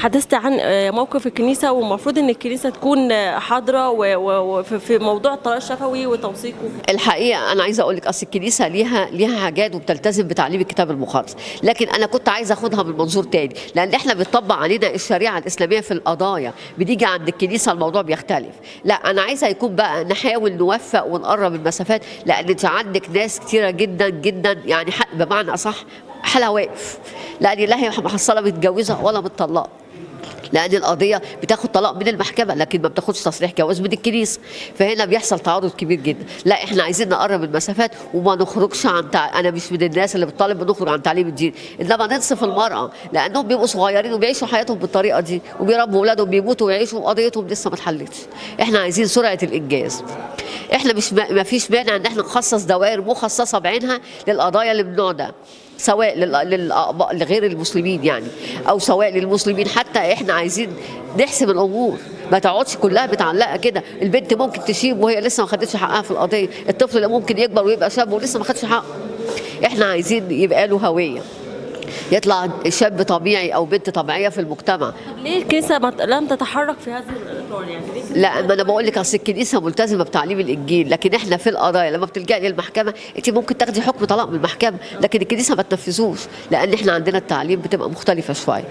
تحدثت عن موقف الكنيسة، والمفروض ان الكنيسة تكون حاضرة في موضوع الطلاق الشفوي وتوثيقه. الحقيقه انا عايزه اقول لك اصل الكنيسه ليها حاجات وبتلتزم بتعليم الكتاب المقدس، لكن انا كنت عايزه اخدها من منظور تاني، لان احنا بيطبق علينا الشريعه الاسلاميه في القضايا، بنيجي عند الكنيسه الموضوع بيختلف. لا انا عايزه يكون بقى نحاول نوفق ونقرب المسافات، لان انت عندك ناس كتيره جدا جدا يعني بمعنى اصح حالها واقف، لان لا هي محصله متجوزه ولا متطلقه، لان القضيه بتاخد طلاق من المحكمه لكن ما بتاخدش تصريح جواز من الكنيسه، فهنا بيحصل تعارض كبير جدا. لا احنا عايزين نقرب المسافات وما نخرجش عن انا مش من الناس اللي بتطالب بنخرج عن تعليم الدين، انما ننصف المراه لانهم بيبقوا صغيرين وبيعيشوا حياتهم بالطريقه دي وبيربوا اولادهم بيموتوا ويعيشوا وقضيتهم لسه ما اتحلتش. احنا عايزين سرعه الانجاز. احنا مش ما فيش مانع ان احنا نخصص دوائر مخصصه بعينها للقضايا اللي من النوع ده، سواء لغير المسلمين يعني او سواء للمسلمين. حتى احنا عايزين نحسم الامور، ما تقعدش كلها متعلقه كده. البنت ممكن تشيب وهي لسه ما خدتش حقها في القضيه، الطفل اللي ممكن يكبر ويبقى شاب ولسه ما خدش حقه. احنا عايزين يبقى له هويه، يطلع شاب طبيعي او بنت طبيعيه في المجتمع. طب ليه الكنيسة لم تتحرك في هذا الاطار يعني؟ لا ما انا بقول لك اصل الكنيسه ملتزمه بتعليم الانجيل، لكن احنا في القضايا لما بتلجئي للمحكمه انت ممكن تاخدي حكم طلاق من المحكمه، لكن الكنيسه ما تنفذوش، لان احنا عندنا التعليم بتبقى مختلفه شويه.